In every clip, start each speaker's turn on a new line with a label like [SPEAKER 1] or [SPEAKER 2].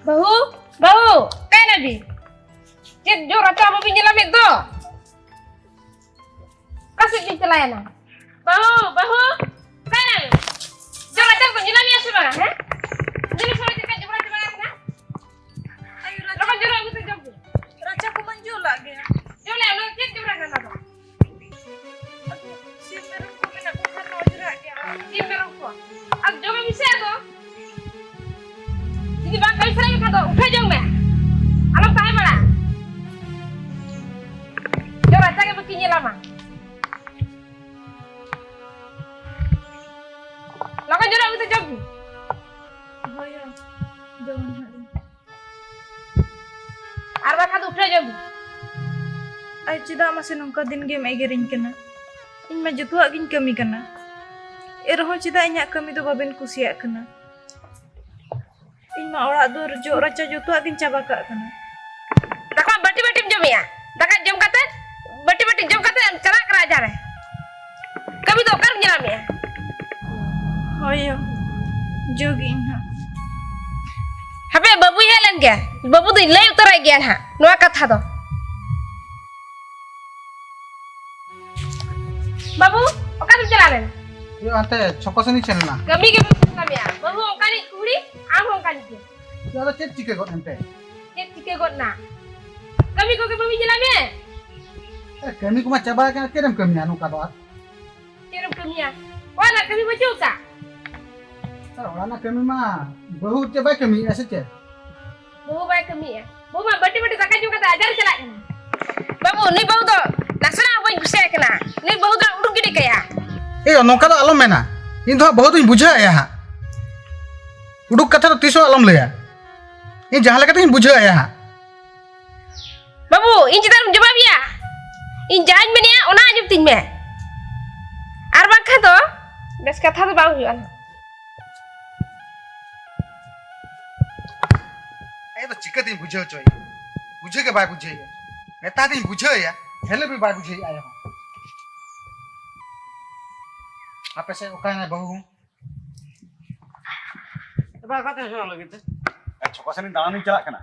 [SPEAKER 1] Bahu, bahu, kayak nabi. Cik jo raca mau pinjam itu. Kasih di celana. Bahu, kayak nabi. Jo raca kau pinjam ya sih bang, eh? Jadi soal cakap jo raca bang, na?
[SPEAKER 2] Ayo raca.
[SPEAKER 1] Lakukan jo raca jam.
[SPEAKER 2] Raca ko man jo lagi.
[SPEAKER 1] Jo le, lo cik jo raca na.
[SPEAKER 2] Aduh, si meron ko minakuha na ojra dia.
[SPEAKER 1] Si merong ko. Ag jo kami bisa to. Jadi bang kami sering kado, udah jong me. Alam tahu mana? Jo raca ke begini lama. Lakukan jo raca jam.
[SPEAKER 2] Oh ya. Jangan hari.
[SPEAKER 1] Arba kado udah jong.
[SPEAKER 2] Ay cida masih nongka din game egerin kena. Iñ ma jotuak giñ kami kana. Erho cida iñak kami do baben kusiak kana. Iñ ma orak do jo raca jotuak giñ caba kak kana.
[SPEAKER 1] Dakwa bati jom ya. Dakat jom kata, bati jom kata celak keraja re. Kami tuh kan nyelam ya.
[SPEAKER 2] Oh ya. Jogi iñ ha.
[SPEAKER 1] Hape babu helen ke? Babu tuh lay utar gian ha. Nuwa katha do. Babu, oka tuh celaran.
[SPEAKER 3] ये आते छक्का से नहीं चलना
[SPEAKER 1] Kami ke nyelam ya. Babu oka ni kuri, am oka ni.
[SPEAKER 3] ज़्यादा check चिके को एंटे
[SPEAKER 1] Cek cike got na. Kami kok ke babu nyelam ya.
[SPEAKER 3] कमी को मैं चबा के केरम कमी आनु का बात
[SPEAKER 1] Kirim kami ya. Wala kami baju ka.
[SPEAKER 3] Sir वाला ना कमी मा बहुत चबा कमी ऐसे चे
[SPEAKER 1] Babu baik kami ya. Babu mah bati dakat jom kata ajar celak. Babu ni babu tuh nasana apa yang kusya kena. Ni babu tuh uduk gini kayak.
[SPEAKER 3] ए नौका तो आलम में ना इन तो बहुत ही बुझा है यहाँ उड़ुक कथा तो तीसो आलम लिया ये जहाँ लगा तो इन बुझा है यहाँ
[SPEAKER 1] Babu, ini kita jawab ya. Ini jangan menia, ona aja tin me. Arba kata, bes kata tu baru jual.
[SPEAKER 3] ये तो चिकन ही बुझा चाहिए बुझे के बाय बुझे मैं ताती बुझा है हेले भी बाय बुझे आया हूँ आप ऐसे उकाय ना बहू
[SPEAKER 4] Apa kata soal gitu?
[SPEAKER 5] छक्का से दाना नहीं चला करना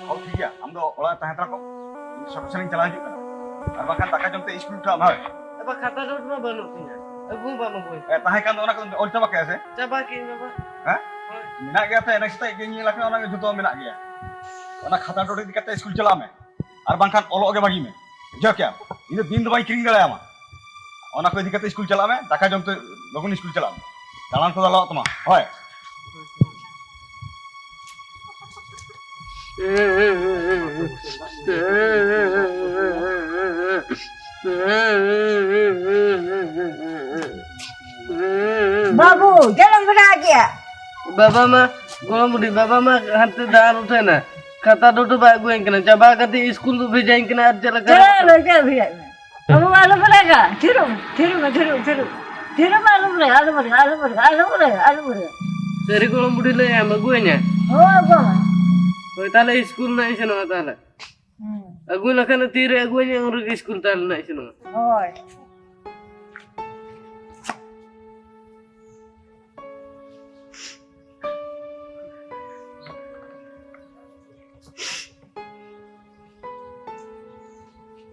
[SPEAKER 5] और ठीक है हम तो ओला तहत रखो छक्का से चला हिजुग करना और बाkan दाका जमते स्कूल उठा हम
[SPEAKER 4] Apa kata dot mah baru punya? Aku baru boy.
[SPEAKER 5] ताहे kan ओना को ओल चबा कैसे
[SPEAKER 4] Coba kin baba.
[SPEAKER 5] हैं मिना गया था नेक्स्ट टाइम गेनी लखन ओना जुतो मिना गया ओना खाता टोटी दिकते स्कूल चला में और बाkan ओलो के बागी में जो क्या इन दिन दबाई किरिंग दले आमा ओना को दिकते स्कूल चला में दाका जमते लोगन स्कूल चला में दालान तो दाला तमा होय
[SPEAKER 6] बाबू जन्म बना गया
[SPEAKER 4] Baba mah, gua mau di baba mah hantu dah udah na. Kata dot baik gue yang kena. Coba kata school tuh bejain kena aja lah.
[SPEAKER 6] चलो चल भैया अब मालूम पड़ेगा थिरो थिरो थिरो थिरो थिरो मालूम पड़ेगा आलू पड़ेगा आलू पड़ेगा आलू पड़ेगा आलू पड़ेगा
[SPEAKER 4] Dari gua mau di lah sama gue nya.
[SPEAKER 6] हो अब
[SPEAKER 4] Oh tala school na isa na tala. Aku nak kena tiri aku nya urus school tala na isa na.
[SPEAKER 6] ओए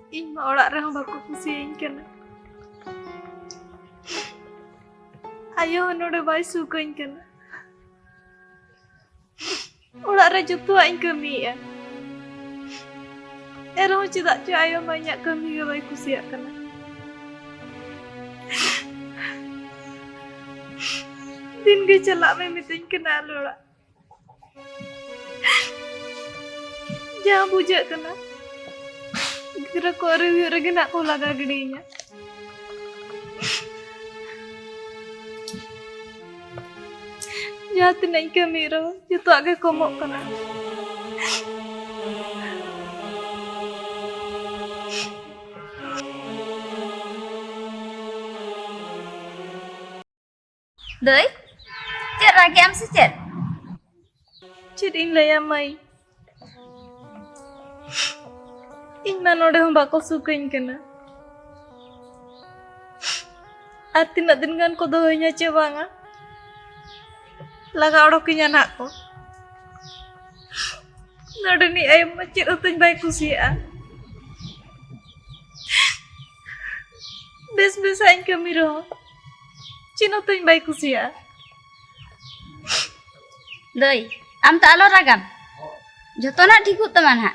[SPEAKER 2] Iñ ma orak rehong baku kusiain kena. Ayo node bai sukain kena. Orak re jotuak iñ kami ya. Erho cedak ce ayo banyak kami ga bai kusiak kena. Din ge celak me mitin kena lorak. Jangan bujak kena. Kira ko review lagi nak ko laga gedinya. Jahat naik kamera, itu agak komok kena.
[SPEAKER 7] Doi, cek lagi am sih cek.
[SPEAKER 2] Ceding lah ya mai. Iñ ma node hom bako sukain kena. Ar tinaak din gan ko dohoinya ce banga. Laga odokinya anak ko. नोडनी आय मा चेद उतुñ bye कुसिया base base आइन कमी रहो चिन उतुñ bye कुसिया
[SPEAKER 7] दई आम तो आलो रागाम जतना ठीक तमा ना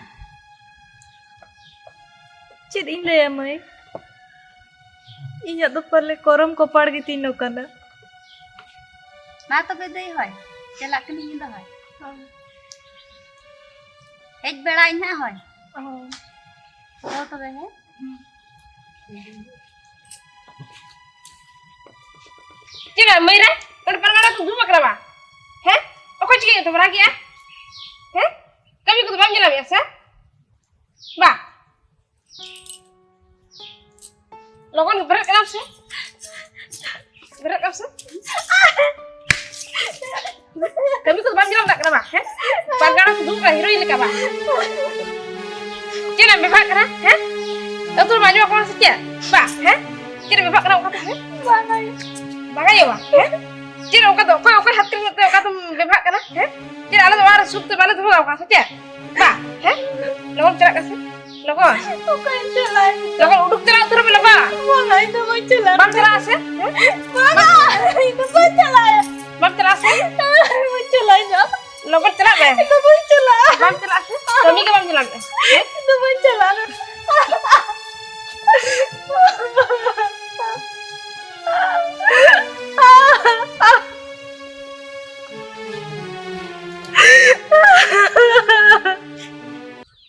[SPEAKER 2] चेद इन लया मई इᱧᱟᱜ ᱫᱚ ᱯᱟᱞᱮ ᱠᱚᱨᱚᱢ ᱠᱚᱯᱟᱲ ᱜᱮ ᱛᱤᱧ ᱱᱚᱠᱟᱱᱟ
[SPEAKER 7] मा तो बे दई होय चला कनी इन द होय हेज बेड़ा इन ना होय तो बे है
[SPEAKER 1] Cina Mayra, kan perkara tu dua kenapa? Heh? Kau cakap itu berapa ya? Heh? Kami ikut bang jalan biasa? Bah? Lo kan berat kenapa sih? Berat kenapa sih? Kami ikut bang jalan tak kenapa? Heh? Perkara tu dua hero ini kenapa? Cina bebas kenapa? Heh? Itu maju aku masih dia? Bah? Heh? Cina bebas kenapa? Heh? Bangay ba? Heh? Cina oka to, oka hat kring to oka tum bebhak kana? Heh? Cina ala to ar sup to bala to oka saja. Ba? Heh? Logon cera kase? Logon.
[SPEAKER 2] Oka in chalai
[SPEAKER 1] Logon uduk cera tur bela ba?
[SPEAKER 2] banga itu ma chala
[SPEAKER 1] Bang cera ase?
[SPEAKER 2] banga itu ma chala
[SPEAKER 1] Bang cera ase?
[SPEAKER 2] ma chala na
[SPEAKER 1] Logon cera ba?
[SPEAKER 2] itu ma chala
[SPEAKER 1] Bang cera ase? Kami ke bang jalan.
[SPEAKER 2] itu ma chala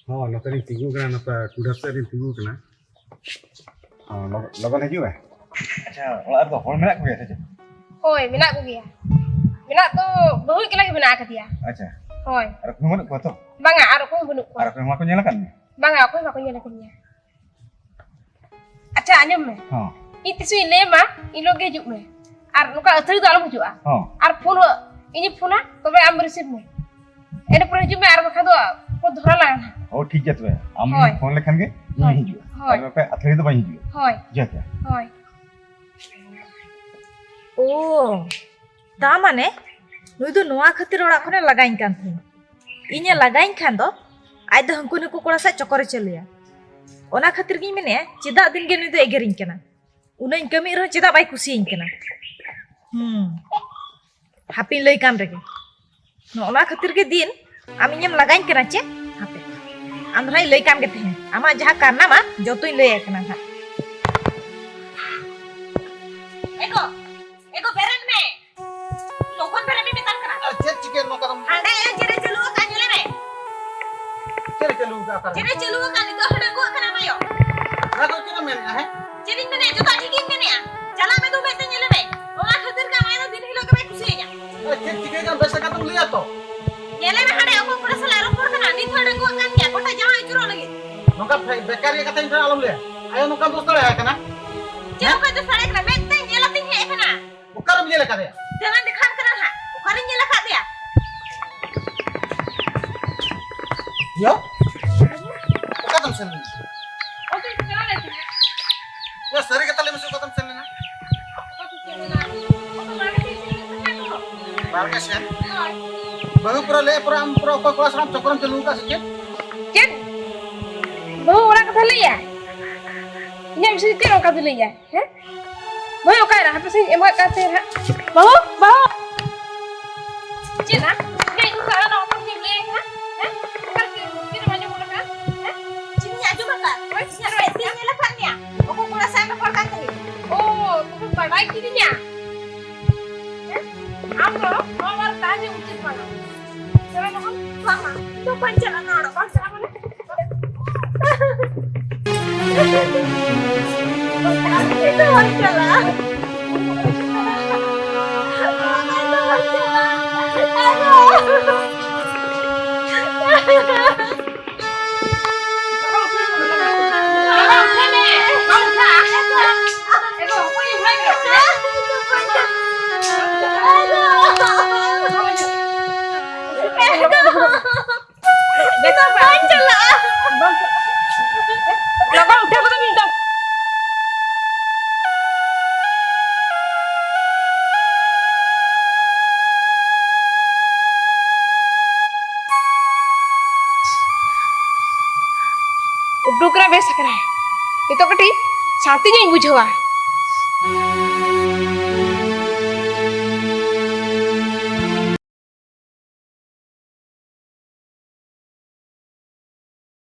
[SPEAKER 5] हाँ नोते री तिगु कना नोता कुडा से री तिगु कना हाँ लगन है जुए अच्छा ओला तो हol menak ko ya saja
[SPEAKER 1] Hoi, minak ko dia. Minak tu bahu ke lagi minak ka dia.
[SPEAKER 5] अच्छा
[SPEAKER 1] Hoi.
[SPEAKER 5] ada ko menak ko to
[SPEAKER 1] Banga aro ko bunuk ko.
[SPEAKER 5] ada ko ma ko nyalakan
[SPEAKER 1] Banga aku ba ko nyala ko niya. Acha anyam me.
[SPEAKER 5] हाँ
[SPEAKER 1] Itu sih lema, ilo ge juk me. Ar nuka athari tu alam hujua.
[SPEAKER 5] हाँ
[SPEAKER 1] Ar phone ini phone tobe am receive me. Ene pore hujue me ar bakha do ko dhora lagana.
[SPEAKER 5] ओ ठीक है तो हम
[SPEAKER 1] हाँ।
[SPEAKER 5] Phone लेखन के
[SPEAKER 1] हाँ।
[SPEAKER 5] नहीं हिजुआ
[SPEAKER 1] हाँ।
[SPEAKER 5] और पे अथरी तो बही हिजुआ
[SPEAKER 1] Hoi,
[SPEAKER 5] जाते
[SPEAKER 1] hoi.
[SPEAKER 2] ओ दा माने नुई दो नोआ खातिर ओड़ा खने लगाइन कान थी इने लगाइन खान दो आइ दो हंकु नुकु कोड़ा सा चक्कर चलिया ओना खातिर गी मेने चिदा दिन गे नुई दो एगेरिन कना उना इन कमी रह चिदा बाई कुसी इन कना हापी लई कान रेगे नो ओना खातिर गे दिन आम इनेम लगाइन कना चे हापे आम राई लई कान गे थे आमा जहा करना मा जतोई लई कना हा
[SPEAKER 7] एको बेरन में लोगन बेरन में मितान करा
[SPEAKER 3] चेक चिकन नो करम
[SPEAKER 7] हाडे जेरे चलु काजुले में
[SPEAKER 3] चेक चलू का कर
[SPEAKER 7] जेरे चलु कानि तो हडे को कना मायो
[SPEAKER 3] ना तो चिकन में है
[SPEAKER 7] जेरिन में जो का ठिकिन कने चला में तो बेते नेले में ओला खातिर का मायना दिन हिलो के खुशी या
[SPEAKER 3] चेक चिकन का बेसा का तुम लिया तो
[SPEAKER 7] नेले में हडे को पुरा सला रोपर कना नि थोड़े को कान क्या कोटा जहां इचरो लगे
[SPEAKER 3] नोका बेकारी का तइन आलम ले आयो नोका दोस्त है कना
[SPEAKER 7] जेरो का तो सड़े कना में ते नेला तिन है कना
[SPEAKER 3] उकरम ले का दे
[SPEAKER 7] jangan dikan kena ha ukari nyela kak dia
[SPEAKER 3] यो उका तुम सन
[SPEAKER 1] Oke, jalan lagi.
[SPEAKER 3] यो सरे के तले में से उका तुम सन ना बार का से बहु पूरा ले पूरा हम पूरा को क्लास हम चक्करम चलू का से
[SPEAKER 1] Jen. Bahu orang kata le ya. Ini bisa ditiru kata le ya. Heh? Bahu okai lah, apa sih emak kata ha? Bahu. Cina, dia itu salah nak apa sih le ha? Heh? Kan kita banyak orang kan? Heh?
[SPEAKER 7] sini aja bakal nyaro dia nyela kak dia aku pura saya ke porkan tadi
[SPEAKER 1] Oh, tu padai kirinya. Heh? Amro, awal tanya ucit mana? Jangan mohon,
[SPEAKER 7] mama
[SPEAKER 1] tu pancaran orang, pancaran mana?
[SPEAKER 2] itu masalah
[SPEAKER 1] उडुक रे base करा ये तो कटी शांति नहीं बुझवा